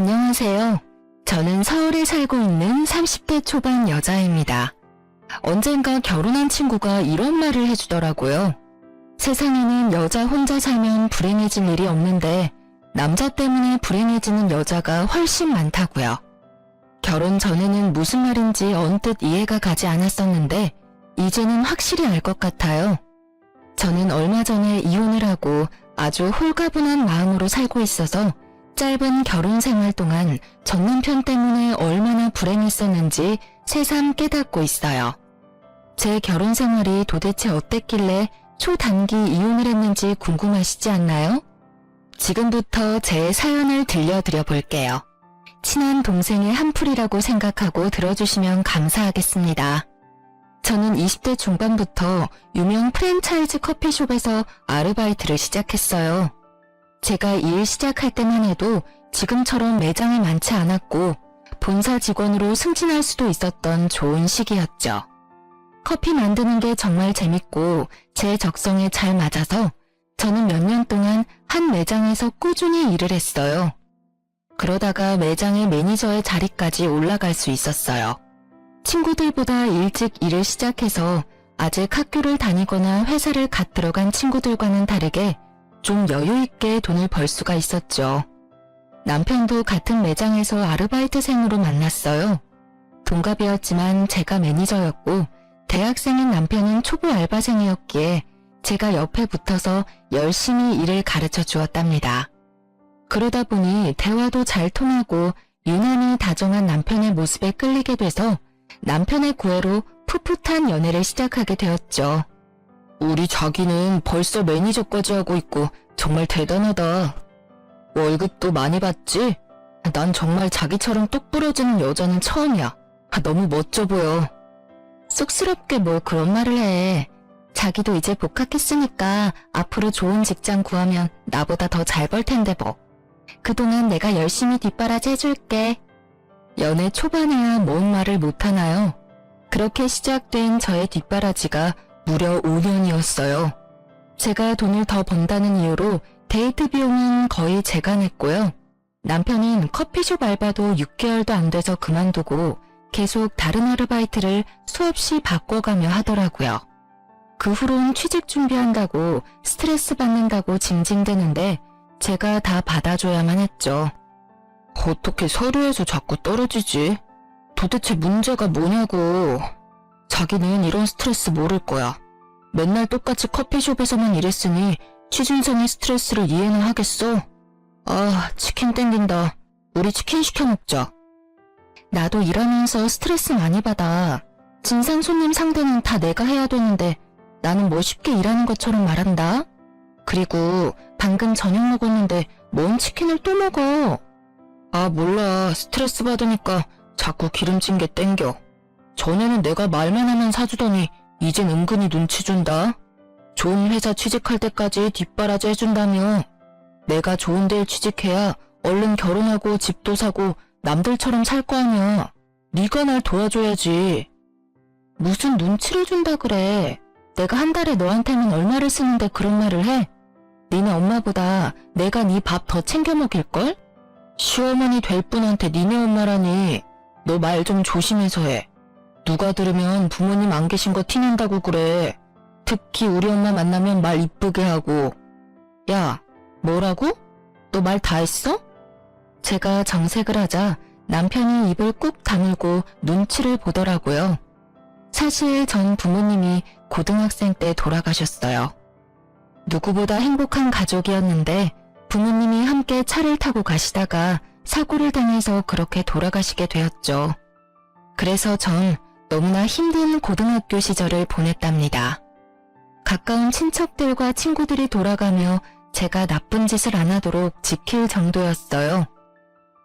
안녕하세요. 저는 서울에 살고 있는 30대 초반 여자입니다. 언젠가 결혼한 친구가 이런 말을 해주더라고요. 세상에는 여자 혼자 살면 불행해질 일이 없는데 남자 때문에 불행해지는 여자가 훨씬 많다고요. 결혼 전에는 무슨 말인지 언뜻 이해가 가지 않았었는데 이제는 확실히 알 것 같아요. 저는 얼마 전에 이혼을 하고 아주 홀가분한 마음으로 살고 있어서 짧은 결혼 생활 동안 전 남편 때문에 얼마나 불행했었는지 새삼 깨닫고 있어요. 제 결혼 생활이 도대체 어땠길래 초단기 이혼을 했는지 궁금하시지 않나요? 지금부터 제 사연을 들려드려 볼게요. 친한 동생의 한풀이라고 생각하고 들어주시면 감사하겠습니다. 저는 20대 중반부터 유명 프랜차이즈 커피숍에서 아르바이트를 시작했어요. 제가 일 시작할 때만 해도 지금처럼 매장이 많지 않았고 본사 직원으로 승진할 수도 있었던 좋은 시기였죠. 커피 만드는 게 정말 재밌고 제 적성에 잘 맞아서 저는 몇 년 동안 한 매장에서 꾸준히 일을 했어요. 그러다가 매장의 매니저의 자리까지 올라갈 수 있었어요. 친구들보다 일찍 일을 시작해서 아직 학교를 다니거나 회사를 갓 들어간 친구들과는 다르게 좀 여유있게 돈을 벌 수가 있었죠. 남편도 같은 매장에서 아르바이트생으로 만났어요. 동갑이었지만 제가 매니저였고 대학생인 남편은 초보 알바생이었기에 제가 옆에 붙어서 열심히 일을 가르쳐 주었답니다. 그러다 보니 대화도 잘 통하고 유난히 다정한 남편의 모습에 끌리게 돼서 남편의 구애로 풋풋한 연애를 시작하게 되었죠. 우리 자기는 벌써 매니저까지 하고 있고 정말 대단하다. 월급도 많이 받지? 난 정말 자기처럼 똑 부러지는 여자는 처음이야. 너무 멋져 보여. 쑥스럽게 뭘 그런 말을 해. 자기도 이제 복학했으니까 앞으로 좋은 직장 구하면 나보다 더 잘 벌 텐데 뭐. 그동안 내가 열심히 뒷바라지 해줄게. 연애 초반에야 뭔 말을 못하나요? 그렇게 시작된 저의 뒷바라지가 무려 5년이었어요. 제가 돈을 더 번다는 이유로 데이트 비용은 거의 제가 냈고요. 남편은 커피숍 알바도 6개월도 안 돼서 그만두고 계속 다른 아르바이트를 수없이 바꿔가며 하더라고요. 그 후론 취직 준비한다고 스트레스 받는다고 징징대는데 제가 다 받아줘야만 했죠. 어떻게 서류에서 자꾸 떨어지지? 도대체 문제가 뭐냐고. 자기는 이런 스트레스 모를 거야. 맨날 똑같이 커피숍에서만 일했으니 취준생의 스트레스를 이해는 하겠어? 아, 치킨 땡긴다. 우리 치킨 시켜 먹자. 나도 일하면서 스트레스 많이 받아. 진상 손님 상대는 다 내가 해야 되는데 나는 뭐 쉽게 일하는 것처럼 말한다? 그리고 방금 저녁 먹었는데 뭔 치킨을 또 먹어? 아, 몰라. 스트레스 받으니까 자꾸 기름진 게 땡겨. 전에는 내가 말만 하면 사주더니 이젠 은근히 눈치 준다. 좋은 회사 취직할 때까지 뒷바라지 해준다며. 내가 좋은 데에 취직해야 얼른 결혼하고 집도 사고 남들처럼 살 거 아니야. 네가 날 도와줘야지. 무슨 눈치를 준다 그래. 내가 한 달에 너한테는 얼마를 쓰는데 그런 말을 해? 니네 엄마보다 내가 네 밥 더 챙겨 먹일걸? 시어머니 될 분한테 니네 엄마라니. 너 말 좀 조심해서 해. 누가 들으면 부모님 안 계신 거 티낸다고 그래. 특히 우리 엄마 만나면 말 이쁘게 하고. 야, 뭐라고? 너 말 다 했어? 제가 정색을 하자 남편이 입을 꾹 다물고 눈치를 보더라고요. 사실 전 부모님이 고등학생 때 돌아가셨어요. 누구보다 행복한 가족이었는데 부모님이 함께 차를 타고 가시다가 사고를 당해서 그렇게 돌아가시게 되었죠. 그래서 전 너무나 힘든 고등학교 시절을 보냈답니다. 가까운 친척들과 친구들이 돌아가며 제가 나쁜 짓을 안 하도록 지킬 정도였어요.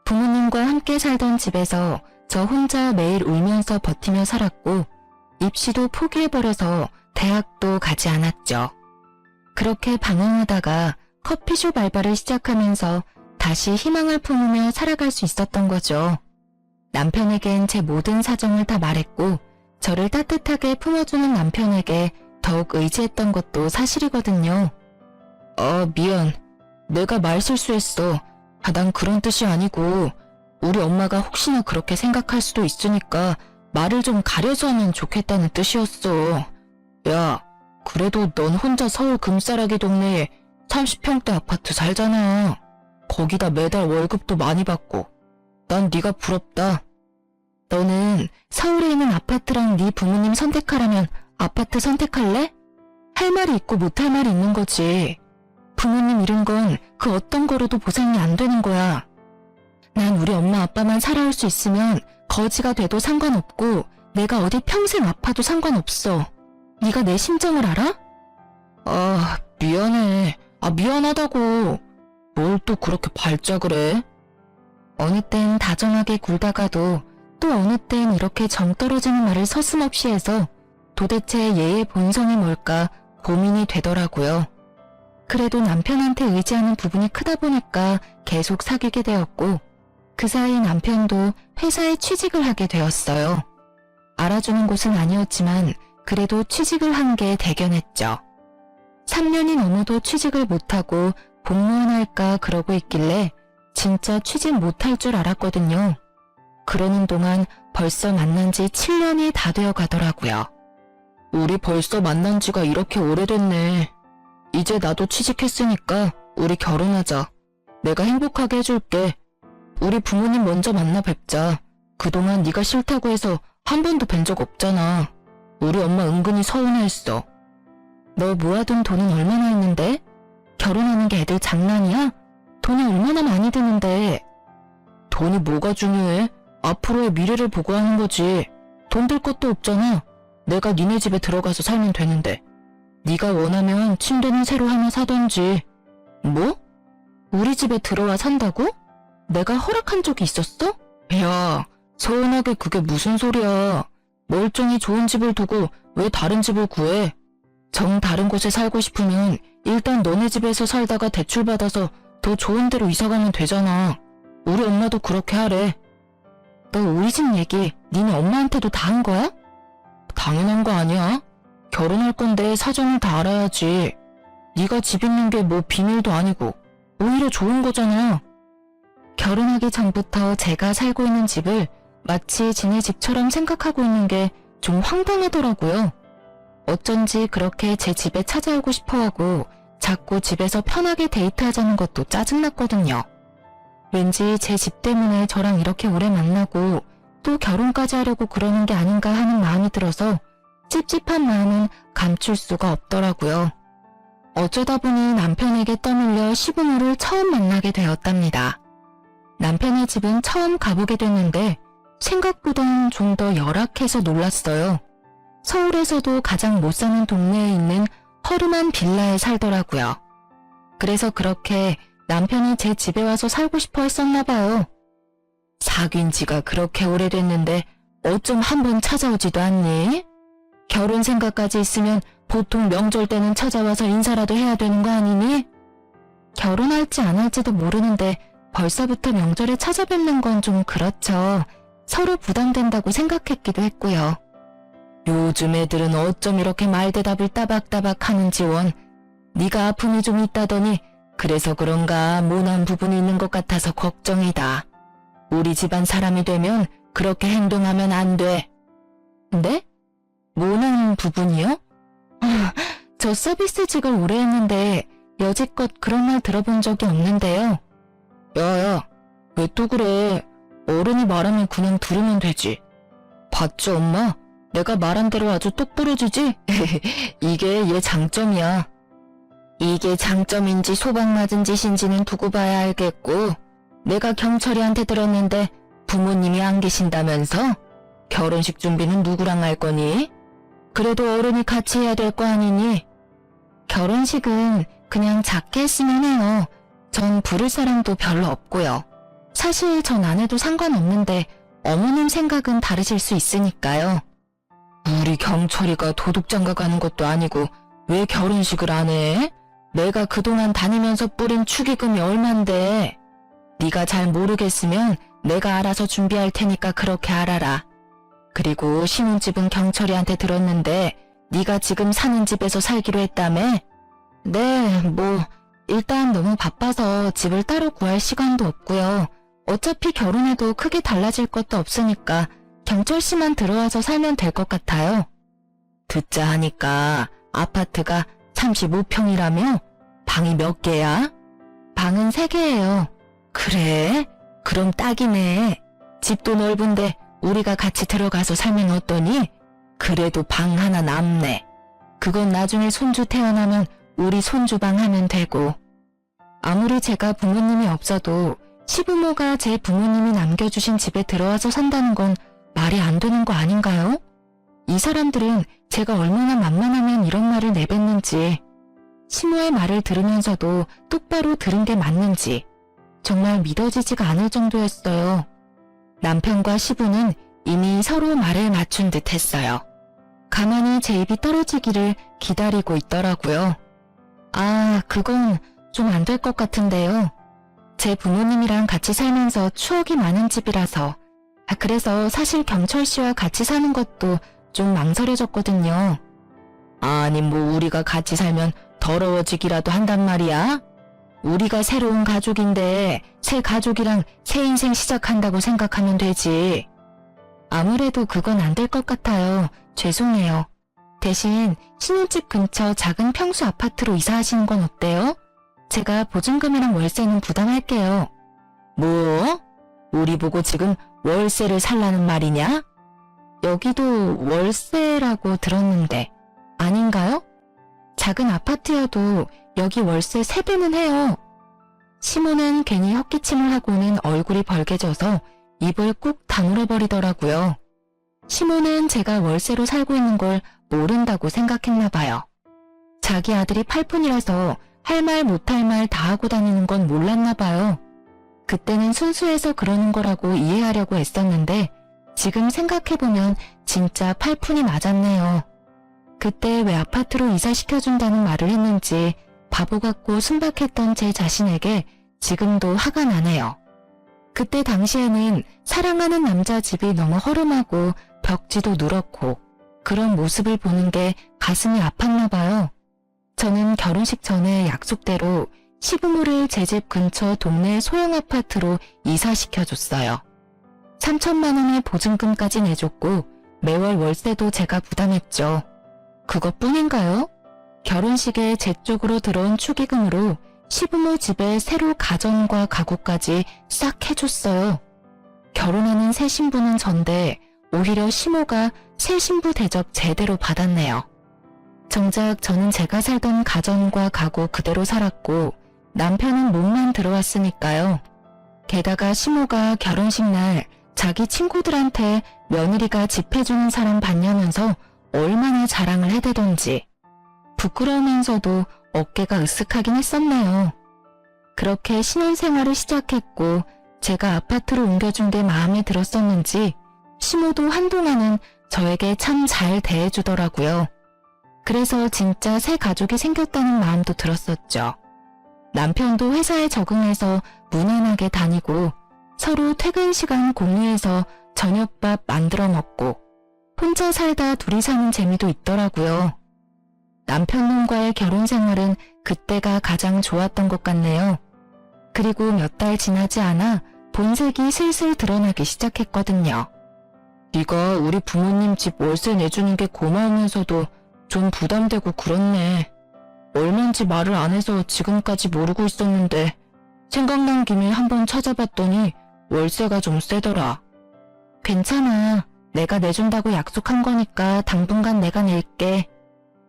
부모님과 함께 살던 집에서 저 혼자 매일 울면서 버티며 살았고 입시도 포기해버려서 대학도 가지 않았죠. 그렇게 방황하다가 커피숍 알바를 시작하면서 다시 희망을 품으며 살아갈 수 있었던 거죠. 남편에겐 제 모든 사정을 다 말했고 저를 따뜻하게 품어주는 남편에게 더욱 의지했던 것도 사실이거든요. 미안. 내가 말 실수했어. 난 그런 뜻이 아니고 우리 엄마가 혹시나 그렇게 생각할 수도 있으니까 말을 좀 가려서 하면 좋겠다는 뜻이었어. 야, 그래도 넌 혼자 서울 금싸라기 동네에 30평대 아파트 살잖아. 거기다 매달 월급도 많이 받고. 난 네가 부럽다. 너는 서울에 있는 아파트랑 네 부모님 선택하라면 아파트 선택할래? 할 말이 있고 못할 말이 있는 거지. 부모님 잃은 건 그 어떤 거로도 보상이 안 되는 거야. 난 우리 엄마 아빠만 살아올 수 있으면 거지가 돼도 상관없고 내가 어디 평생 아파도 상관없어. 네가 내 심정을 알아? 아, 미안해. 미안하다고. 뭘 또 그렇게 발작을 해? 어느 땐 다정하게 굴다가도 또 어느 땐 이렇게 정 떨어지는 말을 서슴없이 해서 도대체 얘의 본성이 뭘까 고민이 되더라고요. 그래도 남편한테 의지하는 부분이 크다 보니까 계속 사귀게 되었고 그 사이 남편도 회사에 취직을 하게 되었어요. 알아주는 곳은 아니었지만 그래도 취직을 한 게 대견했죠. 3년이 넘어도 취직을 못하고 공무원 할까 그러고 있길래 진짜 취직 못할 줄 알았거든요. 그러는 동안 벌써 만난 지 7년이 다 되어 가더라고요. 우리 벌써 만난 지가 이렇게 오래됐네. 이제 나도 취직했으니까 우리 결혼하자. 내가 행복하게 해줄게. 우리 부모님 먼저 만나 뵙자. 그동안 네가 싫다고 해서 한 번도 뵌 적 없잖아. 우리 엄마 은근히 서운해했어. 너 모아둔 돈은 얼마나 있는데? 결혼하는 게 애들 장난이야? 돈이 얼마나 많이 드는데. 돈이 뭐가 중요해? 앞으로의 미래를 보고 하는 거지. 돈 들 것도 없잖아. 내가 니네 집에 들어가서 살면 되는데. 네가 원하면 침대는 새로 하나 사던지. 뭐? 우리 집에 들어와 산다고? 내가 허락한 적이 있었어? 야, 서운하게 그게 무슨 소리야. 멀쩡히 좋은 집을 두고 왜 다른 집을 구해? 정 다른 곳에 살고 싶으면 일단 너네 집에서 살다가 대출받아서 더 좋은 데로 이사가면 되잖아. 우리 엄마도 그렇게 하래. 너 우리 집 얘기 니네 엄마한테도 다 한 거야? 당연한 거 아니야? 결혼할 건데 사정을 다 알아야지. 네가 집 있는 게 뭐 비밀도 아니고 오히려 좋은 거잖아. 결혼하기 전부터 제가 살고 있는 집을 마치 지네 집처럼 생각하고 있는 게 좀 황당하더라고요. 어쩐지 그렇게 제 집에 찾아오고 싶어하고 자꾸 집에서 편하게 데이트하자는 것도 짜증났거든요. 왠지 제 집 때문에 저랑 이렇게 오래 만나고 또 결혼까지 하려고 그러는 게 아닌가 하는 마음이 들어서 찝찝한 마음은 감출 수가 없더라고요. 어쩌다 보니 남편에게 떠밀려 시부모를 처음 만나게 되었답니다. 남편의 집은 처음 가보게 됐는데 생각보단 좀 더 열악해서 놀랐어요. 서울에서도 가장 못 사는 동네에 있는 허름한 빌라에 살더라고요. 그래서 그렇게 남편이 제 집에 와서 살고 싶어 했었나 봐요. 사귄 지가 그렇게 오래됐는데 어쩜 한번 찾아오지도 않니? 결혼 생각까지 있으면 보통 명절 때는 찾아와서 인사라도 해야 되는 거 아니니? 결혼할지 안 할지도 모르는데 벌써부터 명절에 찾아뵙는 건 좀 그렇죠. 서로 부담된다고 생각했기도 했고요. 요즘 애들은 어쩜 이렇게 말대답을 따박따박 하는지 원. 네가 아픔이 좀 있다더니 그래서 그런가 모난 부분이 있는 것 같아서 걱정이다. 우리 집안 사람이 되면 그렇게 행동하면 안 돼. 네? 모난 부분이요? 저 서비스직을 오래 했는데 여지껏 그런 말 들어본 적이 없는데요. 야야, 왜 또 그래? 어른이 말하면 그냥 들으면 되지. 봤지 엄마? 내가 말한 대로 아주 똑 부러지지? 이게 얘 장점이야. 이게 장점인지 소방 맞은 짓인지는 두고 봐야 알겠고 내가 경철이한테 들었는데 부모님이 안 계신다면서? 결혼식 준비는 누구랑 할 거니? 그래도 어른이 같이 해야 될 거 아니니? 결혼식은 그냥 작게 했으면 해요. 전 부를 사람도 별로 없고요. 사실 전 안 해도 상관없는데 어머님 생각은 다르실 수 있으니까요. 우리 경철이가 도둑장가 가는 것도 아니고 왜 결혼식을 안 해? 내가 그동안 다니면서 뿌린 축의금이 얼만데. 네가 잘 모르겠으면 내가 알아서 준비할 테니까 그렇게 알아라. 그리고 신혼집은 경철이한테 들었는데 네가 지금 사는 집에서 살기로 했다며? 네, 일단 너무 바빠서 집을 따로 구할 시간도 없고요. 어차피 결혼해도 크게 달라질 것도 없으니까 경철 씨만 들어와서 살면 될 것 같아요. 듣자 하니까 아파트가 35평이라며? 방이 몇 개야? 방은 3개예요. 그래? 그럼 딱이네. 집도 넓은데 우리가 같이 들어가서 살면 어떠니? 그래도 방 하나 남네. 그건 나중에 손주 태어나면 우리 손주방 하면 되고. 아무리 제가 부모님이 없어도 시부모가 제 부모님이 남겨주신 집에 들어와서 산다는 건 말이 안 되는 거 아닌가요? 이 사람들은 제가 얼마나 만만하면 이런 말을 내뱉는지, 시모의 말을 들으면서도 똑바로 들은 게 맞는지 정말 믿어지지가 않을 정도였어요. 남편과 시부는 이미 서로 말을 맞춘 듯 했어요. 가만히 제 입이 떨어지기를 기다리고 있더라고요. 아, 그건 좀 안 될 것 같은데요. 제 부모님이랑 같이 살면서 추억이 많은 집이라서, 그래서 사실 경철 씨와 같이 사는 것도 좀 망설여졌거든요. 아니 뭐 우리가 같이 살면 더러워지기라도 한단 말이야? 우리가 새로운 가족인데 새 가족이랑 새 인생 시작한다고 생각하면 되지. 아무래도 그건 안 될 것 같아요. 죄송해요. 대신 신혼집 근처 작은 평수 아파트로 이사하시는 건 어때요? 제가 보증금이랑 월세는 부담할게요. 뭐? 우리 보고 지금 월세를 살라는 말이냐? 여기도 월세라고 들었는데 아닌가요? 작은 아파트여도 여기 월세 3배는 해요. 시모는 괜히 헛기침을 하고는 얼굴이 벌개져서 입을 꾹 다물어 버리더라고요. 시모는 제가 월세로 살고 있는 걸 모른다고 생각했나 봐요. 자기 아들이 팔푼이라서 할 말 못할 말 다 하고 다니는 건 몰랐나 봐요. 그때는 순수해서 그러는 거라고 이해하려고 애썼는데 지금 생각해보면 진짜 팔푼이 맞았네요. 그때 왜 아파트로 이사시켜준다는 말을 했는지 바보 같고 순박했던 제 자신에게 지금도 화가 나네요. 그때 당시에는 사랑하는 남자 집이 너무 허름하고 벽지도 누렇고 그런 모습을 보는 게 가슴이 아팠나 봐요. 저는 결혼식 전에 약속대로 시부모를 제 집 근처 동네 소형 아파트로 이사시켜줬어요. 3천만 원의 보증금까지 내줬고 매월 월세도 제가 부담했죠. 그것뿐인가요? 결혼식에 제 쪽으로 들어온 축의금으로 시부모 집에 새로 가전과 가구까지 싹 해줬어요. 결혼하는 새 신부는 전데 오히려 시모가 새 신부 대접 제대로 받았네요. 정작 저는 제가 살던 가전과 가구 그대로 살았고 남편은 몸만 들어왔으니까요. 게다가 시모가 결혼식 날 자기 친구들한테 며느리가 집 해주는 사람 봤냐면서 얼마나 자랑을 해대던지 부끄러우면서도 어깨가 으쓱하긴 했었네요. 그렇게 신혼생활을 시작했고 제가 아파트로 옮겨준 게 마음에 들었었는지 시모도 한동안은 저에게 참 잘 대해주더라고요. 그래서 진짜 새 가족이 생겼다는 마음도 들었었죠. 남편도 회사에 적응해서 무난하게 다니고 서로 퇴근 시간 공유해서 저녁밥 만들어 먹고 혼자 살다 둘이 사는 재미도 있더라고요. 남편놈과의 결혼 생활은 그때가 가장 좋았던 것 같네요. 그리고 몇 달 지나지 않아 본색이 슬슬 드러나기 시작했거든요. 네가 우리 부모님 집 월세 내주는 게 고마우면서도 좀 부담되고 그렇네. 얼만지 말을 안 해서 지금까지 모르고 있었는데 생각난 김에 한번 찾아봤더니 월세가 좀 세더라. 괜찮아. 내가 내준다고 약속한 거니까 당분간 내가 낼게.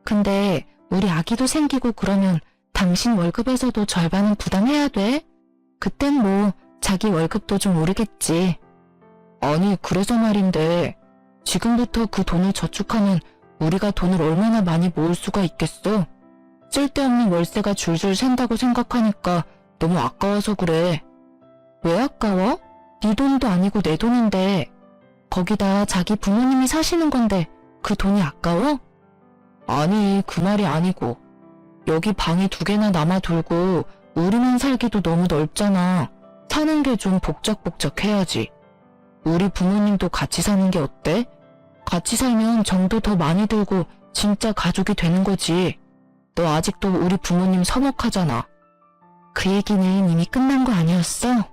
근데 우리 아기도 생기고 그러면 당신 월급에서도 절반은 부담해야 돼? 그땐 뭐 자기 월급도 좀 오르겠지. 아니 그래서 말인데 지금부터 그 돈을 저축하면 우리가 돈을 얼마나 많이 모을 수가 있겠어? 쓸데없는 월세가 줄줄 샌다고 생각하니까 너무 아까워서 그래. 왜 아까워? 네 돈도 아니고 내 돈인데. 거기다 자기 부모님이 사시는 건데 그 돈이 아까워? 아니 그 말이 아니고 여기 방이 2개나 남아돌고 우리만 살기도 너무 넓잖아. 사는 게 좀 복작복작해야지. 우리 부모님도 같이 사는 게 어때? 같이 살면 정도 더 많이 들고 진짜 가족이 되는 거지. 너 아직도 우리 부모님 서먹하잖아. 그 얘기는 이미 끝난 거 아니었어?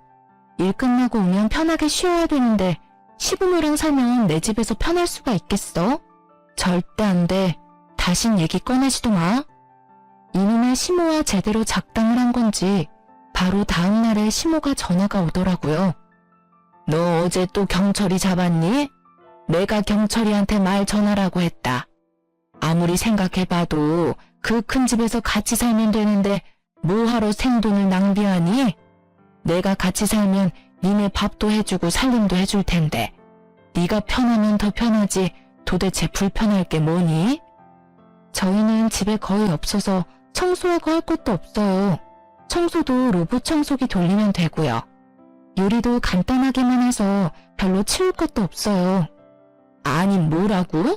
일 끝나고 오면 편하게 쉬어야 되는데 시부모랑 살면 내 집에서 편할 수가 있겠어? 절대 안 돼. 다신 얘기 꺼내지도 마. 이놈의 시모와 제대로 작당을 한 건지 바로 다음 날에 시모가 전화가 오더라고요. 너 어제 또 경철이 잡았니? 내가 경철이한테 말 전하라고 했다. 아무리 생각해봐도 그 큰 집에서 같이 살면 되는데 뭐하러 생돈을 낭비하니? 내가 같이 살면 니네 밥도 해주고 살림도 해줄 텐데 네가 편하면 더 편하지 도대체 불편할 게 뭐니? 저희는 집에 거의 없어서 청소하고 할 것도 없어요. 청소도 로봇 청소기 돌리면 되고요. 요리도 간단하게만 해서 별로 치울 것도 없어요. 아니 뭐라고?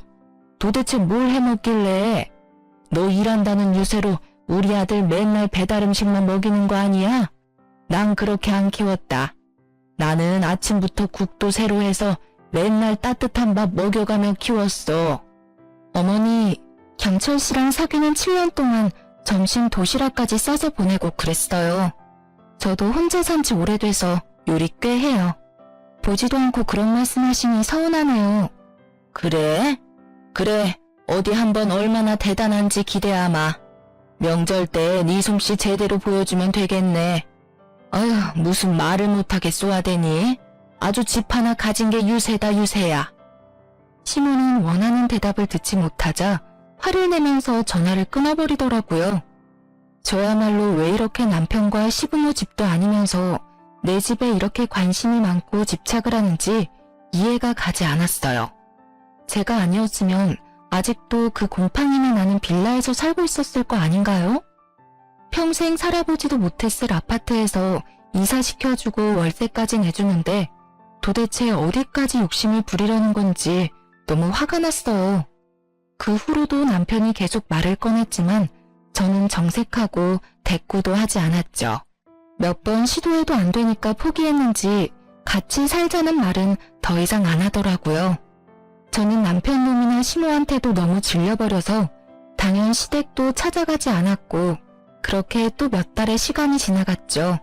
도대체 뭘 해먹길래? 너 일한다는 유세로 우리 아들 맨날 배달 음식만 먹이는 거 아니야? 난 그렇게 안 키웠다. 나는 아침부터 국도 새로 해서 맨날 따뜻한 밥 먹여가며 키웠어. 어머니, 경철 씨랑 사귀는 7년 동안 점심 도시락까지 싸서 보내고 그랬어요. 저도 혼자 산 지 오래돼서 요리 꽤 해요. 보지도 않고 그런 말씀하시니 서운하네요. 그래? 그래, 어디 한번 얼마나 대단한지 기대하마. 명절 때 네 솜씨 제대로 보여주면 되겠네. 어휴, 무슨 말을 못하게 쏘아대니? 아주 집 하나 가진 게 유세다 유세야. 시모는 원하는 대답을 듣지 못하자 화를 내면서 전화를 끊어버리더라고요. 저야말로 왜 이렇게 남편과 시부모 집도 아니면서 내 집에 이렇게 관심이 많고 집착을 하는지 이해가 가지 않았어요. 제가 아니었으면 아직도 그 곰팡이만 나는 빌라에서 살고 있었을 거 아닌가요? 평생 살아보지도 못했을 아파트에서 이사시켜주고 월세까지 내주는데 도대체 어디까지 욕심을 부리려는 건지 너무 화가 났어요. 그 후로도 남편이 계속 말을 꺼냈지만 저는 정색하고 대꾸도 하지 않았죠. 몇 번 시도해도 안 되니까 포기했는지 같이 살자는 말은 더 이상 안 하더라고요. 저는 남편 놈이나 시모한테도 너무 질려버려서 당연 시댁도 찾아가지 않았고 그렇게 또 몇 달의 시간이 지나갔죠.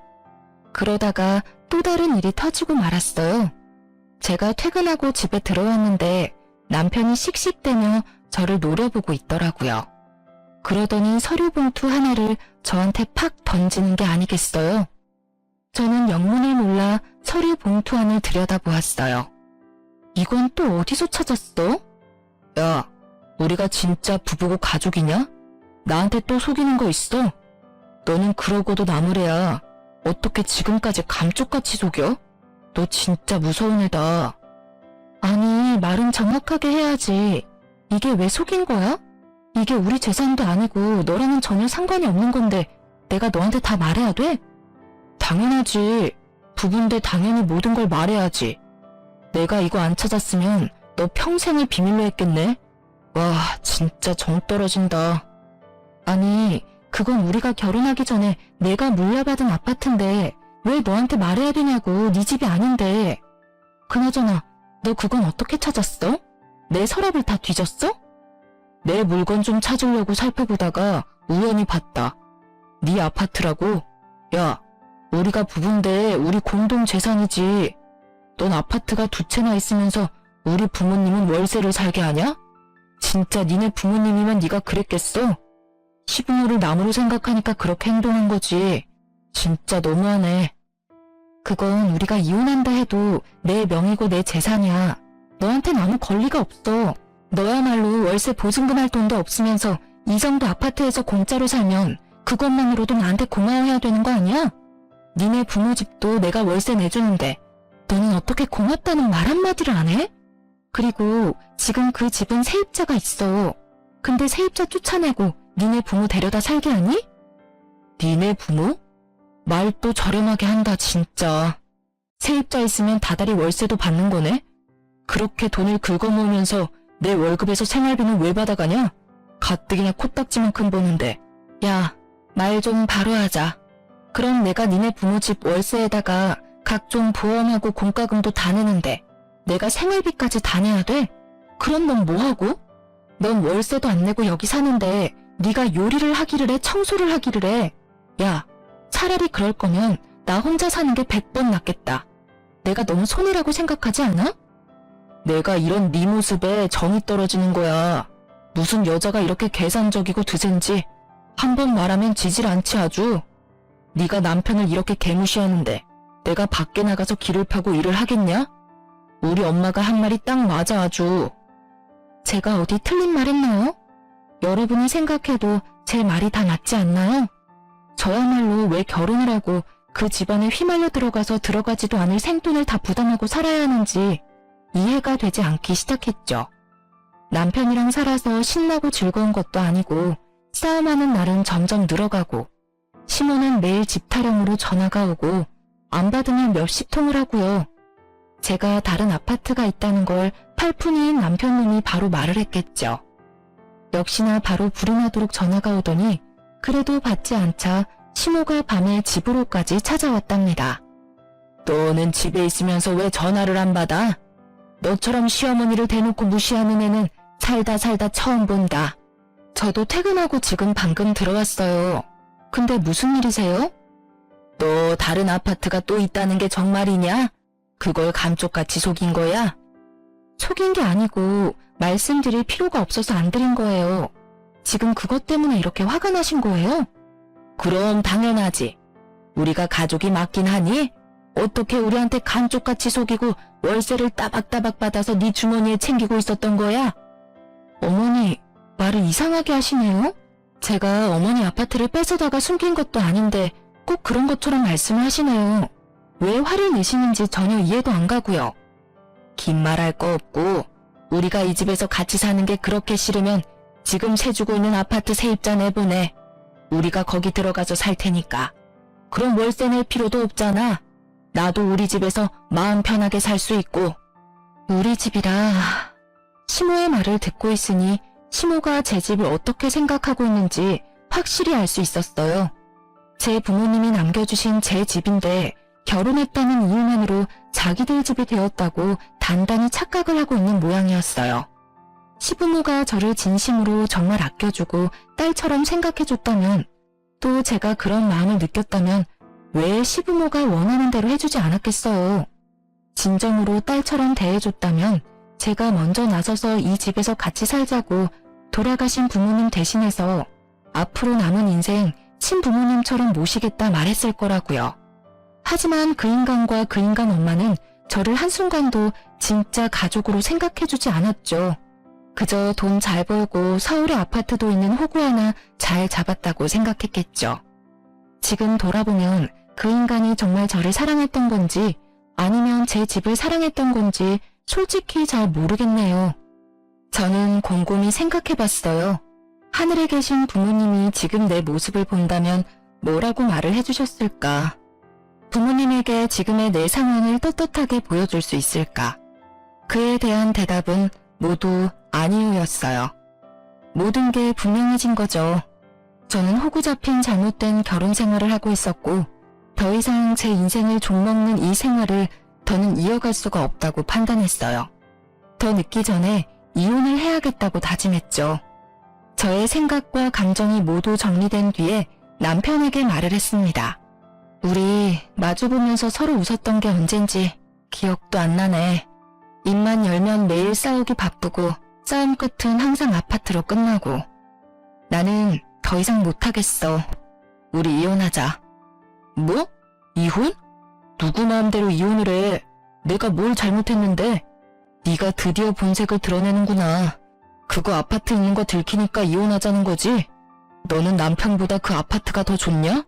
그러다가 또 다른 일이 터지고 말았어요. 제가 퇴근하고 집에 들어왔는데 남편이 씩씩대며 저를 노려보고 있더라고요. 그러더니 서류 봉투 하나를 저한테 팍 던지는 게 아니겠어요? 저는 영문을 몰라 서류 봉투 안을 들여다보았어요. 이건 또 어디서 찾았어? 야, 우리가 진짜 부부고 가족이냐? 나한테 또 속이는 거 있어? 너는 그러고도 나무래야. 어떻게 지금까지 감쪽같이 속여? 너 진짜 무서운 애다. 아니, 말은 정확하게 해야지. 이게 왜 속인 거야? 이게 우리 재산도 아니고 너랑은 전혀 상관이 없는 건데 내가 너한테 다 말해야 돼? 당연하지. 부부인데 당연히 모든 걸 말해야지. 내가 이거 안 찾았으면 너 평생을 비밀로 했겠네? 와, 진짜 정 떨어진다. 아니, 그건 우리가 결혼하기 전에 내가 물려받은 아파트인데 왜 너한테 말해야 되냐고. 네 집이 아닌데. 그나저나 너 그건 어떻게 찾았어? 내 서랍을 다 뒤졌어? 내 물건 좀 찾으려고 살펴보다가 우연히 봤다. 네 아파트라고? 야, 우리가 부부인데 우리 공동 재산이지. 넌 아파트가 두 채나 있으면서 우리 부모님은 월세를 살게 하냐? 진짜 니네 부모님이면 네가 그랬겠어? 시부모를 남으로 생각하니까 그렇게 행동한 거지. 진짜 너무하네. 그건 우리가 이혼한다 해도 내 명의고 내 재산이야. 너한텐 아무 권리가 없어. 너야말로 월세 보증금 할 돈도 없으면서 이 정도 아파트에서 공짜로 살면 그것만으로도 나한테 고마워해야 되는 거 아니야? 니네 부모 집도 내가 월세 내주는데 너는 어떻게 고맙다는 말 한마디를 안 해? 그리고 지금 그 집은 세입자가 있어. 근데 세입자 쫓아내고 니네 부모 데려다 살게 하니? 니네 부모? 말 또 저렴하게 한다 진짜. 세입자 있으면 다달이 월세도 받는 거네? 그렇게 돈을 긁어모으면서 내 월급에서 생활비는 왜 받아가냐? 가뜩이나 코딱지만큼 버는데. 야, 말 좀 바로 하자. 그럼 내가 니네 부모 집 월세에다가 각종 보험하고 공과금도 다 내는데 내가 생활비까지 다 내야 돼? 그럼 넌 뭐하고? 넌 월세도 안 내고 여기 사는데 네가 요리를 하기를 해, 청소를 하기를 해. 야, 차라리 그럴 거면 나 혼자 사는 게 100번 낫겠다. 내가 너무 손해라고 생각하지 않아? 내가 이런 네 모습에 정이 떨어지는 거야. 무슨 여자가 이렇게 계산적이고 드센지 한 번 말하면 지질 않지 아주. 네가 남편을 이렇게 개무시하는데 내가 밖에 나가서 길을 파고 일을 하겠냐? 우리 엄마가 한 말이 딱 맞아 아주. 제가 어디 틀린 말 했나요? 여러분이 생각해도 제 말이 다 맞지 않나요? 저야말로 왜 결혼을 하고 그 집안에 휘말려 들어가서 들어가지도 않을 생돈을 다 부담하고 살아야 하는지 이해가 되지 않기 시작했죠. 남편이랑 살아서 신나고 즐거운 것도 아니고 싸움하는 날은 점점 늘어가고 시모는 매일 집 타령으로 전화가 오고 안 받으면 몇십 통을 하고요. 제가 다른 아파트가 있다는 걸 팔푼이인 남편님이 바로 말을 했겠죠. 역시나 바로 불이 나도록 전화가 오더니 그래도 받지 않자 시모가 밤에 집으로까지 찾아왔답니다. 너는 집에 있으면서 왜 전화를 안 받아? 너처럼 시어머니를 대놓고 무시하는 애는 살다 처음 본다. 저도 퇴근하고 지금 방금 들어왔어요. 근데 무슨 일이세요? 너 다른 아파트가 또 있다는 게 정말이냐? 그걸 감쪽같이 속인 거야? 속인 게 아니고 말씀드릴 필요가 없어서 안 드린 거예요. 지금 그것 때문에 이렇게 화가 나신 거예요? 그럼 당연하지. 우리가 가족이 맞긴 하니? 어떻게 우리한테 감쪽같이 속이고 월세를 따박따박 받아서 네 주머니에 챙기고 있었던 거야? 어머니, 말을 이상하게 하시네요? 제가 어머니 아파트를 뺏어다가 숨긴 것도 아닌데 꼭 그런 것처럼 말씀을 하시네요. 왜 화를 내시는지 전혀 이해도 안 가고요. 긴 말할 거 없고 우리가 이 집에서 같이 사는 게 그렇게 싫으면 지금 세주고 있는 아파트 세입자 내보내. 우리가 거기 들어가서 살 테니까. 그럼 월세 낼 필요도 없잖아. 나도 우리 집에서 마음 편하게 살 수 있고. 우리 집이라... 시모의 말을 듣고 있으니 시모가 제 집을 어떻게 생각하고 있는지 확실히 알 수 있었어요. 제 부모님이 남겨주신 제 집인데 결혼했다는 이유만으로 자기들 집이 되었다고 단단히 착각을 하고 있는 모양이었어요. 시부모가 저를 진심으로 정말 아껴주고 딸처럼 생각해줬다면, 또 제가 그런 마음을 느꼈다면 왜 시부모가 원하는 대로 해주지 않았겠어요. 진정으로 딸처럼 대해줬다면 제가 먼저 나서서 이 집에서 같이 살자고 돌아가신 부모님 대신해서 앞으로 남은 인생 친부모님처럼 모시겠다 말했을 거라고요. 하지만 그 인간과 그 인간 엄마는 저를 한순간도 진짜 가족으로 생각해주지 않았죠. 그저 돈 잘 벌고 서울에 아파트도 있는 호구 하나 잘 잡았다고 생각했겠죠. 지금 돌아보면 그 인간이 정말 저를 사랑했던 건지 아니면 제 집을 사랑했던 건지 솔직히 잘 모르겠네요. 저는 곰곰이 생각해봤어요. 하늘에 계신 부모님이 지금 내 모습을 본다면 뭐라고 말을 해주셨을까? 부모님에게 지금의 내 상황을 떳떳하게 보여줄 수 있을까? 그에 대한 대답은 모두 아니오였어요. 모든 게 분명해진 거죠. 저는 호구 잡힌 잘못된 결혼 생활을 하고 있었고 더 이상 제 인생을 좀먹는 이 생활을 더는 이어갈 수가 없다고 판단했어요. 더 늦기 전에 이혼을 해야겠다고 다짐했죠. 저의 생각과 감정이 모두 정리된 뒤에 남편에게 말을 했습니다. 우리 마주보면서 서로 웃었던 게 언젠지 기억도 안 나네. 입만 열면 매일 싸우기 바쁘고 싸움 끝은 항상 아파트로 끝나고. 나는 더 이상 못하겠어. 우리 이혼하자. 뭐? 이혼? 누구 마음대로 이혼을 해. 내가 뭘 잘못했는데? 네가 드디어 본색을 드러내는구나. 그거 아파트 있는 거 들키니까 이혼하자는 거지? 너는 남편보다 그 아파트가 더 좋냐?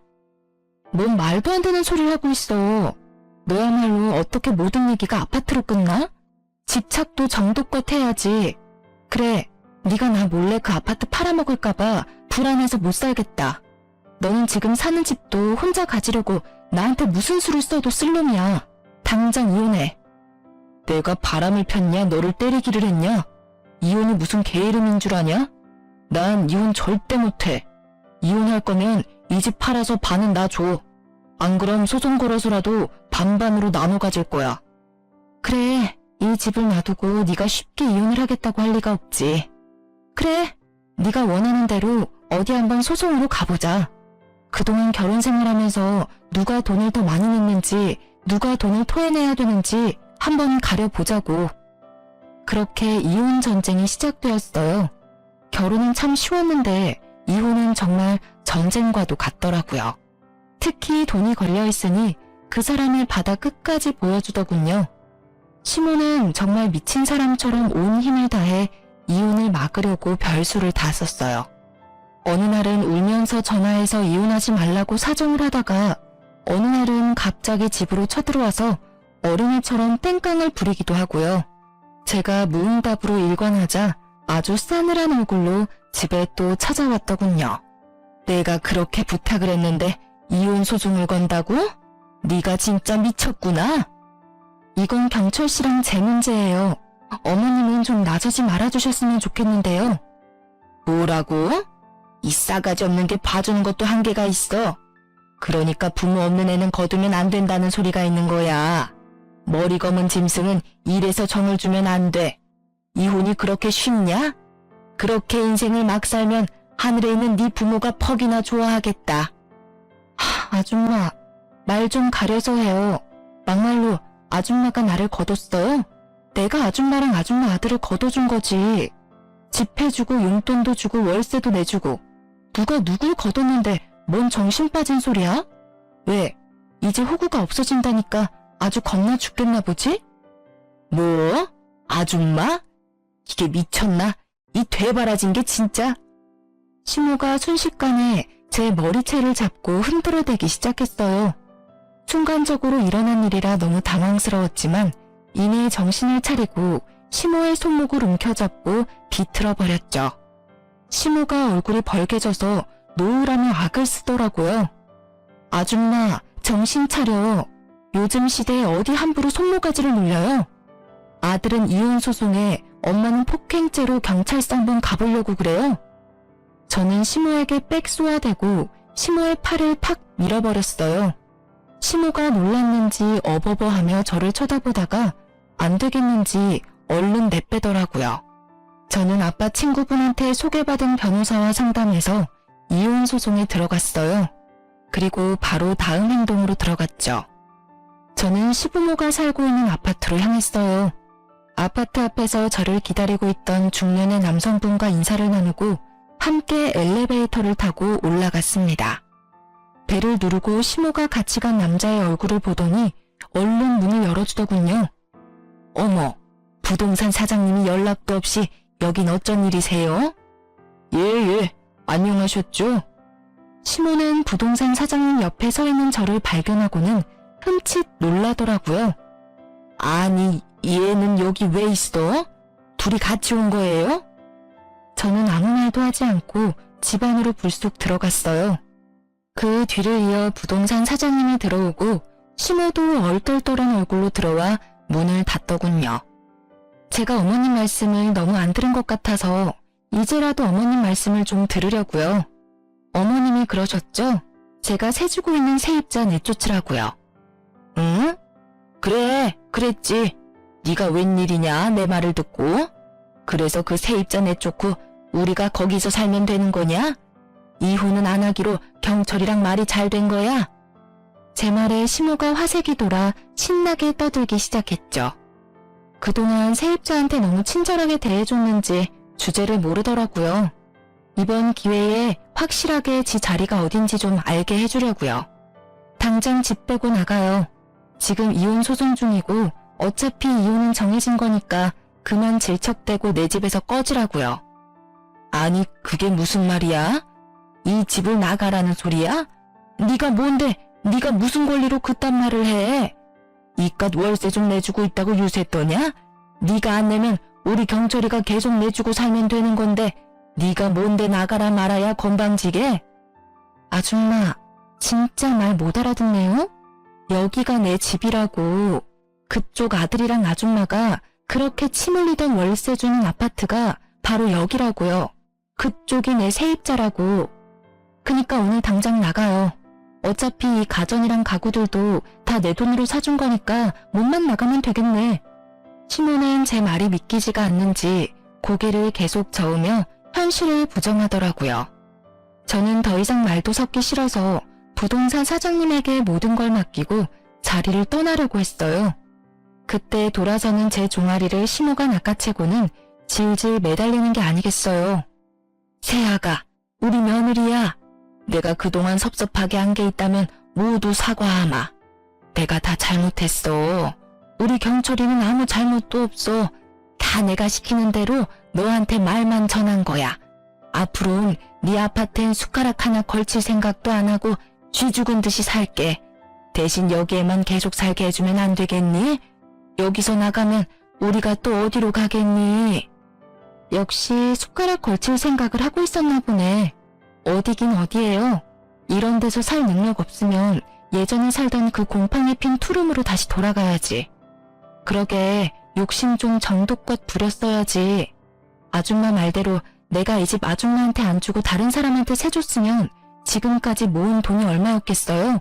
뭔 말도 안 되는 소리를 하고 있어. 너야말로 어떻게 모든 얘기가 아파트로 끝나? 집착도 정도껏 해야지. 그래, 네가 나 몰래 그 아파트 팔아먹을까봐 불안해서 못 살겠다. 너는 지금 사는 집도 혼자 가지려고 나한테 무슨 수를 써도 쓸 놈이야. 당장 이혼해. 내가 바람을 폈냐? 너를 때리기를 했냐? 이혼이 무슨 개 이름인 줄 아냐? 난 이혼 절대 못해. 이혼할 거면 이 집 팔아서 반은 나 줘. 안 그럼 소송 걸어서라도 반반으로 나눠 가질 거야. 그래, 이 집을 놔두고 네가 쉽게 이혼을 하겠다고 할 리가 없지. 그래, 네가 원하는 대로 어디 한번 소송으로 가보자. 그동안 결혼 생활하면서 누가 돈을 더 많이 냈는지, 누가 돈을 토해내야 되는지 한번 가려보자고. 그렇게 이혼 전쟁이 시작되었어요. 결혼은 참 쉬웠는데 이혼은 정말 전쟁과도 같더라고요. 특히 돈이 걸려있으니 그 사람의 바다 끝까지 보여주더군요. 시모는 정말 미친 사람처럼 온 힘을 다해 이혼을 막으려고 별수를 다 썼어요. 어느 날은 울면서 전화해서 이혼하지 말라고 사정을 하다가 어느 날은 갑자기 집으로 쳐들어와서 어린애처럼 땡깡을 부리기도 하고요. 제가 무응답으로 일관하자 아주 싸늘한 얼굴로 집에 또 찾아왔더군요. 내가 그렇게 부탁을 했는데 이혼 소송을 건다고? 네가 진짜 미쳤구나. 이건 경철 씨랑 제 문제예요. 어머님은 좀 나서지 말아주셨으면 좋겠는데요. 뭐라고? 이 싸가지 없는 게 봐주는 것도 한계가 있어. 그러니까 부모 없는 애는 거두면 안 된다는 소리가 있는 거야. 머리 검은 짐승은 일에서 정을 주면 안 돼. 이혼이 그렇게 쉽냐? 그렇게 인생을 막 살면 하늘에 있는 네 부모가 퍽이나 좋아하겠다. 아줌마, 말 좀 가려서 해요. 막말로 아줌마가 나를 거뒀어요? 내가 아줌마랑 아줌마 아들을 거둬준 거지. 집 해주고 용돈도 주고 월세도 내주고. 누가 누굴 거뒀는데 뭔 정신 빠진 소리야? 왜? 이제 호구가 없어진다니까 아주 겁나 죽겠나 보지? 뭐? 아줌마? 이게 미쳤나? 이 되바라진 게 진짜? 시모가 순식간에 제 머리채를 잡고 흔들어대기 시작했어요. 순간적으로 일어난 일이라 너무 당황스러웠지만 이내 정신을 차리고 시모의 손목을 움켜잡고 비틀어버렸죠. 시모가 얼굴이 벌개져서 노으라며 악을 쓰더라고요. 아줌마, 정신 차려. 요즘 시대에 어디 함부로 손모가지를 눌려요? 아들은 이혼 소송에, 엄마는 폭행죄로 경찰서 한번 가보려고 그래요? 저는 시모에게 빽 쏘아대고 시모의 팔을 팍 밀어버렸어요. 시모가 놀랐는지 어버버하며 저를 쳐다보다가 안 되겠는지 얼른 내빼더라고요. 저는 아빠 친구분한테 소개받은 변호사와 상담해서 이혼 소송에 들어갔어요. 그리고 바로 다음 행동으로 들어갔죠. 저는 시부모가 살고 있는 아파트로 향했어요. 아파트 앞에서 저를 기다리고 있던 중년의 남성분과 인사를 나누고 함께 엘리베이터를 타고 올라갔습니다. 배를 누르고 시모가 같이 간 남자의 얼굴을 보더니 얼른 문을 열어주더군요. 어머, 부동산 사장님이 연락도 없이 여긴 어쩐 일이세요? 예, 안녕하셨죠? 시모는 부동산 사장님 옆에 서 있는 저를 발견하고는 흠칫 놀라더라고요. 아니, 얘는 여기 왜 있어? 둘이 같이 온 거예요? 저는 아무 말도 하지 않고 집 안으로 불쑥 들어갔어요. 그 뒤를 이어 부동산 사장님이 들어오고 시모도 얼떨떨한 얼굴로 들어와 문을 닫더군요. 제가 어머님 말씀을 너무 안 들은 것 같아서 이제라도 어머님 말씀을 좀 들으려고요. 어머님이 그러셨죠? 제가 세주고 있는 세입자 내쫓으라고요. 응? 그래, 그랬지. 네가 웬일이냐 내 말을 듣고. 그래서 그 세입자 내쫓고 우리가 거기서 살면 되는 거냐? 이혼은 안 하기로 경철이랑 말이 잘 된 거야? 제 말에 시모가 화색이 돌아 신나게 떠들기 시작했죠. 그동안 세입자한테 너무 친절하게 대해줬는지 주제를 모르더라고요. 이번 기회에 확실하게 지 자리가 어딘지 좀 알게 해주려고요. 당장 집 빼고 나가요. 지금 이혼 소송 중이고 어차피 이혼은 정해진 거니까 그만 질척대고 내 집에서 꺼지라고요. 아니, 그게 무슨 말이야? 이 집을 나가라는 소리야? 네가 뭔데, 네가 무슨 권리로 그딴 말을 해? 이깟 월세 좀 내주고 있다고 유세 떠냐? 네가 안 내면 우리 경철이가 계속 내주고 살면 되는 건데 네가 뭔데 나가라 말아야 건방지게? 아줌마, 진짜 말 못 알아듣네요? 여기가 내 집이라고. 그쪽 아들이랑 아줌마가 그렇게 침 흘리던 월세 주는 아파트가 바로 여기라고요. 그쪽이 내 세입자라고. 그니까 오늘 당장 나가요. 어차피 이 가전이랑 가구들도 다 내 돈으로 사준 거니까 몸만 나가면 되겠네. 시모는 제 말이 믿기지가 않는지 고개를 계속 저으며 현실을 부정하더라고요. 저는 더 이상 말도 섞기 싫어서 부동산 사장님에게 모든 걸 맡기고 자리를 떠나려고 했어요. 그때 돌아서는 제 종아리를 심호가 낚아채고는 질질 매달리는 게 아니겠어요. 세아가, 우리 며느리야. 내가 그동안 섭섭하게 한 게 있다면 모두 사과하마. 내가 다 잘못했어. 우리 경철이는 아무 잘못도 없어. 다 내가 시키는 대로 너한테 말만 전한 거야. 앞으로는 네 아파트엔 숟가락 하나 걸칠 생각도 안 하고 쥐 죽은 듯이 살게. 대신 여기에만 계속 살게 해주면 안 되겠니? 여기서 나가면 우리가 또 어디로 가겠니? 역시 숟가락 걸칠 생각을 하고 있었나 보네. 어디긴 어디예요. 이런 데서 살 능력 없으면 예전에 살던 그 곰팡이 핀 투룸으로 다시 돌아가야지. 그러게 욕심 좀 정도껏 부렸어야지. 아줌마 말대로 내가 이 집 아줌마한테 안 주고 다른 사람한테 세줬으면 지금까지 모은 돈이 얼마였겠어요?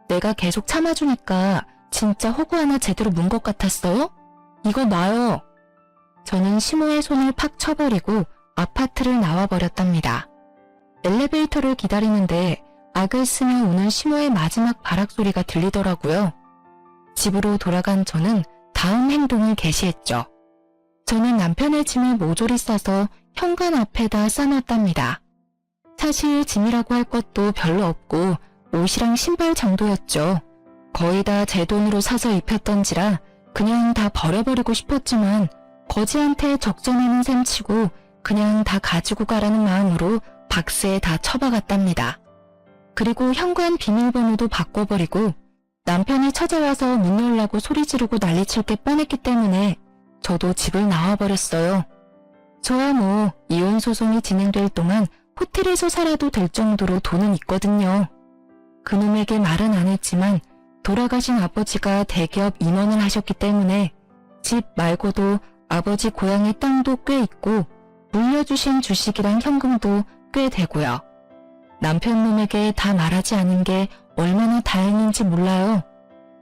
내가 계속 참아주니까 진짜 허구 하나 제대로 문 것 같았어요? 이거 놔요. 저는 심호의 손을 팍 쳐버리고 아파트를 나와버렸답니다. 엘리베이터를 기다리는데 악을 쓰며 우는 심호의 마지막 발악 소리가 들리더라고요. 집으로 돌아간 저는 다음 행동을 개시했죠. 저는 남편의 짐을 모조리 싸서 현관 앞에다 싸놨답니다. 사실 짐이라고 할 것도 별로 없고 옷이랑 신발 정도였죠. 거의 다 제 돈으로 사서 입혔던지라 그냥 다 버려버리고 싶었지만 거지한테 적져내는 셈 치고 그냥 다 가지고 가라는 마음으로 박스에 다 처박았답니다. 그리고 현관 비밀번호도 바꿔버리고 남편이 찾아와서 문 열라고 소리 지르고 난리칠 게 뻔했기 때문에 저도 집을 나와버렸어요. 저야 뭐 이혼 소송이 진행될 동안 호텔에서 살아도 될 정도로 돈은 있거든요. 그놈에게 말은 안 했지만 돌아가신 아버지가 대기업 임원을 하셨기 때문에 집 말고도 아버지 고향의 땅도 꽤 있고 물려주신 주식이랑 현금도 꽤 되고요. 남편 놈에게 다 말하지 않은 게 얼마나 다행인지 몰라요.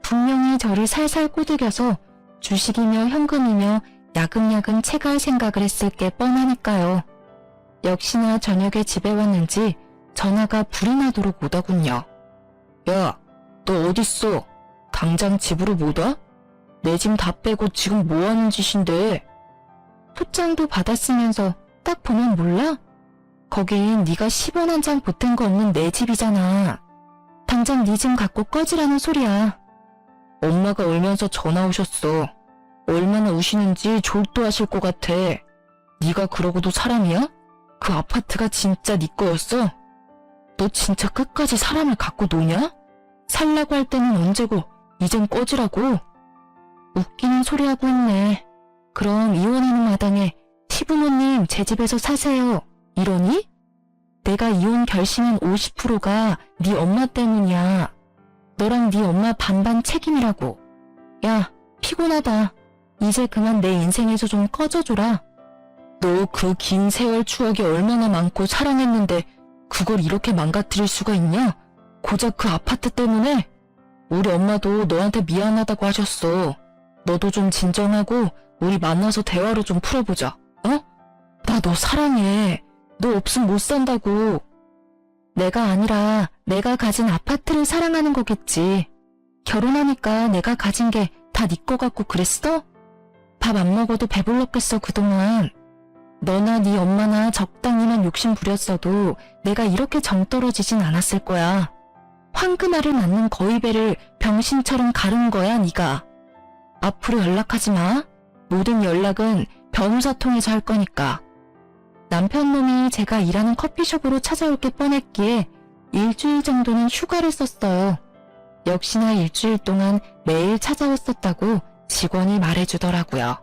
분명히 저를 살살 꼬드겨서 주식이며 현금이며 야금야금 채갈 생각을 했을 게 뻔하니까요. 역시나 저녁에 집에 왔는지 전화가 불이 나도록 오더군요. 야, 너 어딨어? 당장 집으로 못 와? 내 짐 다 빼고 지금 뭐하는 짓인데? 포장도 받았으면서 딱 보면 몰라? 거긴 네가 10원 한 장 보탠 거 없는 내 집이잖아. 당장 네 짐 갖고 꺼지라는 소리야. 엄마가 울면서 전화 오셨어. 얼마나 우시는지 졸도하실 것 같아. 네가 그러고도 사람이야? 그 아파트가 진짜 네 거였어? 너 진짜 끝까지 사람을 갖고 노냐? 살라고 할 때는 언제고 이젠 꺼지라고? 웃기는 소리 하고 있네. 그럼 이혼하는 마당에 시부모님 제 집에서 사세요. 이러니? 내가 이혼 결심한 50%가 네 엄마 때문이야. 너랑 네 엄마 반반 책임이라고. 야, 피곤하다. 이제 그만 내 인생에서 좀 꺼져줘라. 너 그 긴 세월 추억이 얼마나 많고 사랑했는데 그걸 이렇게 망가뜨릴 수가 있냐? 고작 그 아파트 때문에? 우리 엄마도 너한테 미안하다고 하셨어. 너도 좀 진정하고 우리 만나서 대화로 좀 풀어보자. 어? 나 너 사랑해. 너 없으면 못 산다고. 내가 아니라 내가 가진 아파트를 사랑하는 거겠지. 결혼하니까 내가 가진 게 다 네 거 같고 그랬어? 밥 안 먹어도 배불렀겠어 그동안. 너나 네 엄마나 적당히만 욕심 부렸어도 내가 이렇게 정 떨어지진 않았을 거야. 황금알을 낳는 거위배를 병신처럼 가른 거야 네가. 앞으로 연락하지 마. 모든 연락은 변호사 통해서 할 거니까. 남편 놈이 제가 일하는 커피숍으로 찾아올 게 뻔했기에 일주일 정도는 휴가를 썼어요. 역시나 일주일 동안 매일 찾아왔었다고 직원이 말해주더라고요.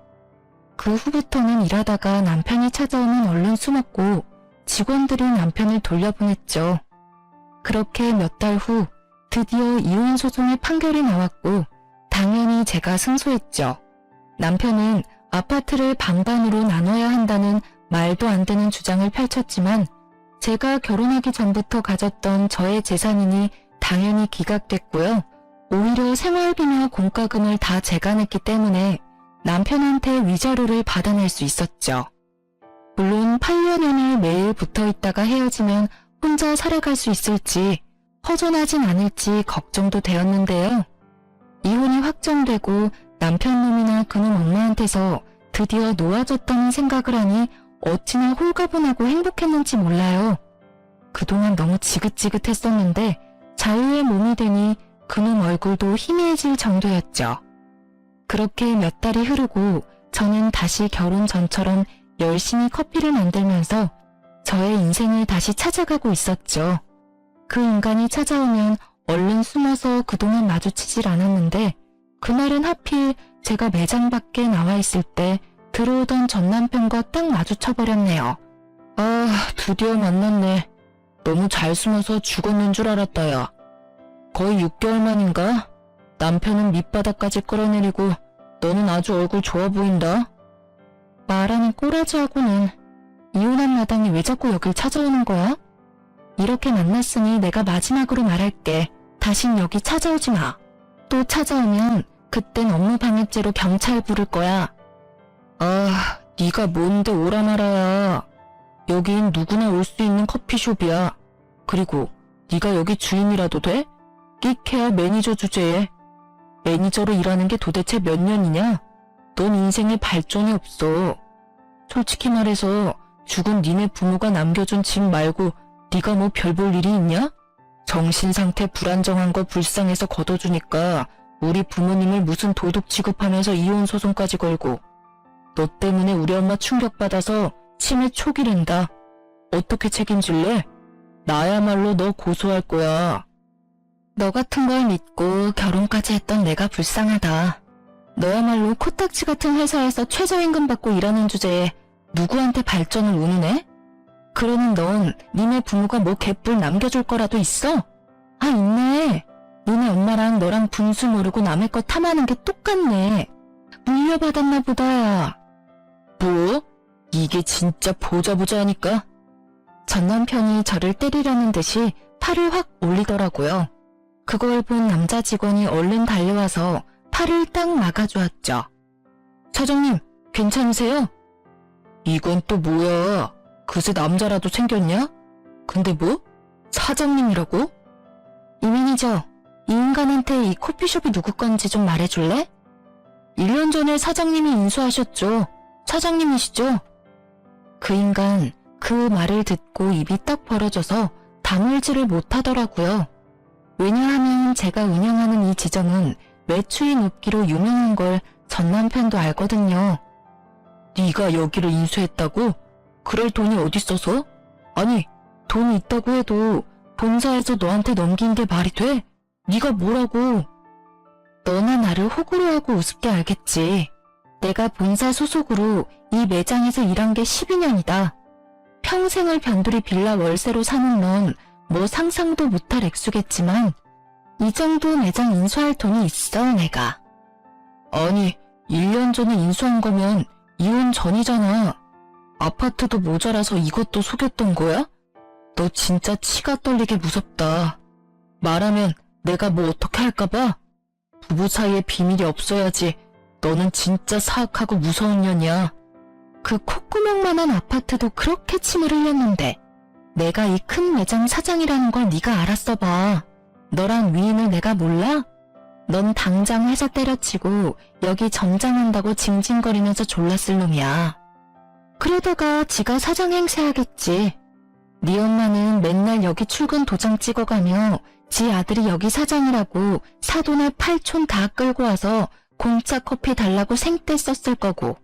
그 후부터는 일하다가 남편이 찾아오면 얼른 숨었고 직원들이 남편을 돌려보냈죠. 그렇게 몇 달 후 드디어 이혼 소송의 판결이 나왔고 당연히 제가 승소했죠. 남편은 아파트를 반반으로 나눠야 한다는 말도 안 되는 주장을 펼쳤지만 제가 결혼하기 전부터 가졌던 저의 재산이니 당연히 기각됐고요. 오히려 생활비며 공과금을 다 제가 냈기 때문에 남편한테 위자료를 받아낼 수 있었죠. 물론 8년을 매일 붙어있다가 헤어지면 혼자 살아갈 수 있을지, 허전하진 않을지 걱정도 되었는데요. 이혼이 확정되고 남편 놈이나 그놈 엄마한테서 드디어 놓아줬다는 생각을 하니 어찌나 홀가분하고 행복했는지 몰라요. 그동안 너무 지긋지긋했었는데 자유의 몸이 되니 그놈 얼굴도 희미해질 정도였죠. 그렇게 몇 달이 흐르고 저는 다시 결혼 전처럼 열심히 커피를 만들면서 저의 인생을 다시 찾아가고 있었죠. 그 인간이 찾아오면 얼른 숨어서 그동안 마주치질 않았는데 그날은 하필 제가 매장 밖에 나와 있을 때 들어오던 전 남편과 딱 마주쳐버렸네요. 아, 드디어 만났네. 너무 잘 숨어서 죽었는 줄 알았다, 야. 거의 6개월 만인가? 남편은 밑바닥까지 끌어내리고 너는 아주 얼굴 좋아 보인다. 말하는 꼬라지하고는 이혼한 마당에 왜 자꾸 여길 찾아오는 거야? 이렇게 만났으니 내가 마지막으로 말할게. 다신 여기 찾아오지 마. 또 찾아오면 그땐 업무 방해죄로 경찰 부를 거야. 아, 네가 뭔데 오라 말아야. 여긴 누구나 올 수 있는 커피숍이야. 그리고 네가 여기 주인이라도 돼? 끽해야 매니저 주제에. 매니저로 일하는 게 도대체 몇 년이냐? 넌 인생에 발전이 없어. 솔직히 말해서 죽은 니네 부모가 남겨준 집 말고 네가 뭐 별 볼 일이 있냐? 정신상태 불안정한 거 불쌍해서 걷어주니까 우리 부모님을 무슨 도둑 취급하면서 이혼 소송까지 걸고 너 때문에 우리 엄마 충격받아서 치매 초기랜다. 어떻게 책임질래? 나야말로 너 고소할 거야. 너 같은 걸 믿고 결혼까지 했던 내가 불쌍하다. 너야말로 코딱지 같은 회사에서 최저임금 받고 일하는 주제에 누구한테 발전을 운우네? 그러는 넌 니네 부모가 뭐 개뿔 남겨줄 거라도 있어? 아, 있네. 니네 엄마랑 너랑 분수 모르고 남의 거 탐하는 게 똑같네. 물려받았나 보다. 뭐? 이게 진짜 보자 하니까? 전 남편이 저를 때리려는 듯이 팔을 확 올리더라고요. 그걸 본 남자 직원이 얼른 달려와서 팔을 딱 막아주었죠. 사장님, 괜찮으세요? 이건 또 뭐야? 그새 남자라도 생겼냐? 근데 뭐? 사장님이라고? 이 매니저, 이 인간한테 이 커피숍이 누구 건지 좀 말해줄래? 1년 전에 사장님이 인수하셨죠. 사장님이시죠? 그 인간, 그 말을 듣고 입이 딱 벌어져서 다물지를 못하더라고요. 왜냐하면 제가 운영하는 이 지점은 매출이 높기로 유명한 걸 전 남편도 알거든요. 네가 여기를 인수했다고? 그럴 돈이 어딨어서? 아니, 돈이 있다고 해도 본사에서 너한테 넘긴 게 말이 돼? 네가 뭐라고? 너나 나를 호구로 하고 우습게 알겠지. 내가 본사 소속으로 이 매장에서 일한 게 12년이다. 평생을 변두리 빌라 월세로 사는 넌 뭐 상상도 못할 액수겠지만 이 정도 매장 인수할 돈이 있어, 내가. 아니, 1년 전에 인수한 거면 이혼 전이잖아. 아파트도 모자라서 이것도 속였던 거야? 너 진짜 치가 떨리게 무섭다. 말하면 내가 뭐 어떻게 할까봐? 부부 사이에 비밀이 없어야지. 너는 진짜 사악하고 무서운 년이야. 그 콧구멍만한 아파트도 그렇게 침을 흘렸는데 내가 이 큰 매장 사장이라는 걸 네가 알았어 봐. 너란 위인을 내가 몰라? 넌 당장 회사 때려치고 여기 점장한다고 징징거리면서 졸랐을 놈이야. 그러다가 지가 사장 행세하겠지. 네 엄마는 맨날 여기 출근 도장 찍어가며 지 아들이 여기 사장이라고 사돈을 8촌 다 끌고 와서 공짜 커피 달라고 생떼 썼을 거고.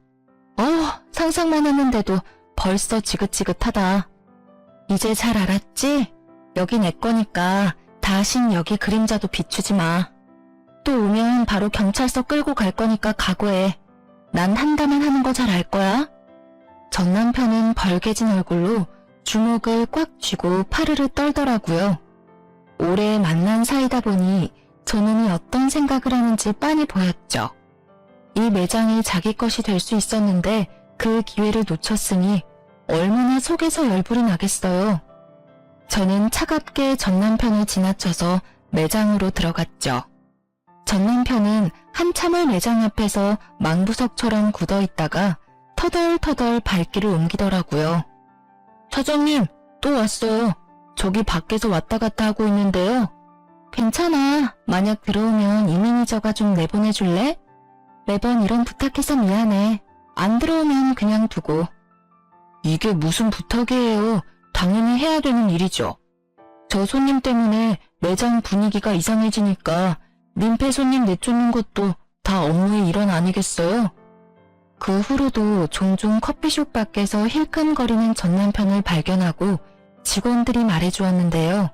상상만 했는데도 벌써 지긋지긋하다. 이제 잘 알았지? 여기 내 거니까 다신 여기 그림자도 비추지 마. 또 오면 바로 경찰서 끌고 갈 거니까 각오해. 난 한다면 하는 거 잘 알 거야. 전 남편은 벌개진 얼굴로 주먹을 꽉 쥐고 파르르 떨더라고요. 오래 만난 사이다 보니 저놈이 어떤 생각을 하는지 빤히 보였죠. 이 매장이 자기 것이 될 수 있었는데 그 기회를 놓쳤으니 얼마나 속에서 열불이 나겠어요. 저는 차갑게 전 남편을 지나쳐서 매장으로 들어갔죠. 전 남편은 한참을 매장 앞에서 망부석처럼 굳어있다가 터덜터덜 발길을 옮기더라고요. 사장님, 또 왔어요. 저기 밖에서 왔다 갔다 하고 있는데요. 괜찮아. 만약 들어오면 이 매니저가 좀 내보내줄래? 매번 이런 부탁해서 미안해. 안 들어오면 그냥 두고. 이게 무슨 부탁이에요. 당연히 해야 되는 일이죠. 저 손님 때문에 매장 분위기가 이상해지니까 민폐 손님 내쫓는 것도 다 업무의 일환 아니겠어요? 그 후로도 종종 커피숍 밖에서 힐끔거리는 전 남편을 발견하고 직원들이 말해주었는데요.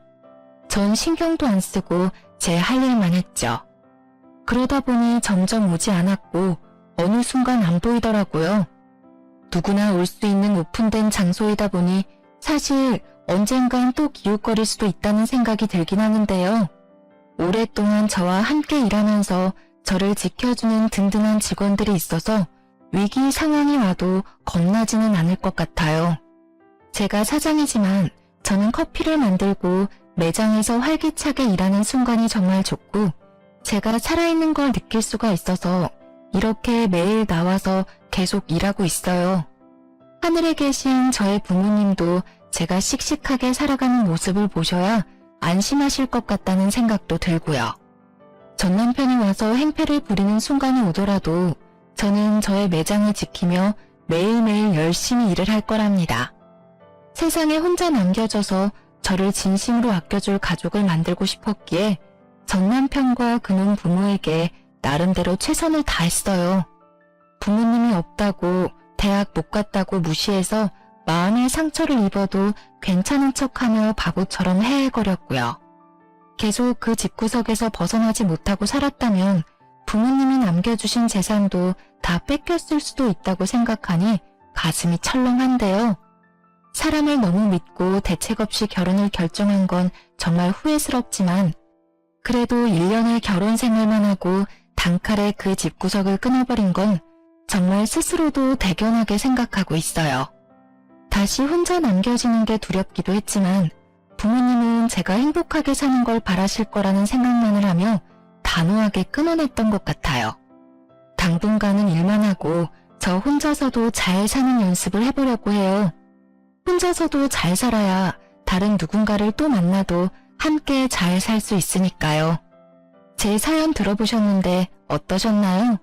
전 신경도 안 쓰고 제 할 일만 했죠. 그러다 보니 점점 오지 않았고 어느 순간 안 보이더라고요. 누구나 올 수 있는 오픈된 장소이다 보니 사실 언젠간 또 기웃거릴 수도 있다는 생각이 들긴 하는데요. 오랫동안 저와 함께 일하면서 저를 지켜주는 든든한 직원들이 있어서 위기 상황이 와도 겁나지는 않을 것 같아요. 제가 사장이지만 저는 커피를 만들고 매장에서 활기차게 일하는 순간이 정말 좋고 제가 살아있는 걸 느낄 수가 있어서 이렇게 매일 나와서 계속 일하고 있어요. 하늘에 계신 저의 부모님도 제가 씩씩하게 살아가는 모습을 보셔야 안심하실 것 같다는 생각도 들고요. 전 남편이 와서 행패를 부리는 순간이 오더라도 저는 저의 매장을 지키며 매일매일 열심히 일을 할 거랍니다. 세상에 혼자 남겨져서 저를 진심으로 아껴줄 가족을 만들고 싶었기에 전 남편과 그놈 부모에게 나름대로 최선을 다했어요. 부모님이 없다고 대학 못 갔다고 무시해서 마음의 상처를 입어도 괜찮은 척하며 바보처럼 헤헤거렸고요. 계속 그 집구석에서 벗어나지 못하고 살았다면 부모님이 남겨주신 재산도 다 뺏겼을 수도 있다고 생각하니 가슴이 철렁한데요. 사람을 너무 믿고 대책 없이 결혼을 결정한 건 정말 후회스럽지만 그래도 1년의 결혼 생활만 하고 단칼에 그 집구석을 끊어버린 건 정말 스스로도 대견하게 생각하고 있어요. 다시 혼자 남겨지는 게 두렵기도 했지만 부모님은 제가 행복하게 사는 걸 바라실 거라는 생각만을 하며 단호하게 끊어냈던 것 같아요. 당분간은 일만 하고 저 혼자서도 잘 사는 연습을 해보려고 해요. 혼자서도 잘 살아야 다른 누군가를 또 만나도 함께 잘 살 수 있으니까요. 제 사연 들어보셨는데 어떠셨나요?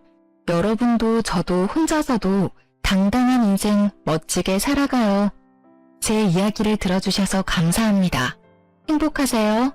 여러분도 저도 혼자서도 당당한 인생 멋지게 살아가요. 제 이야기를 들어주셔서 감사합니다. 행복하세요.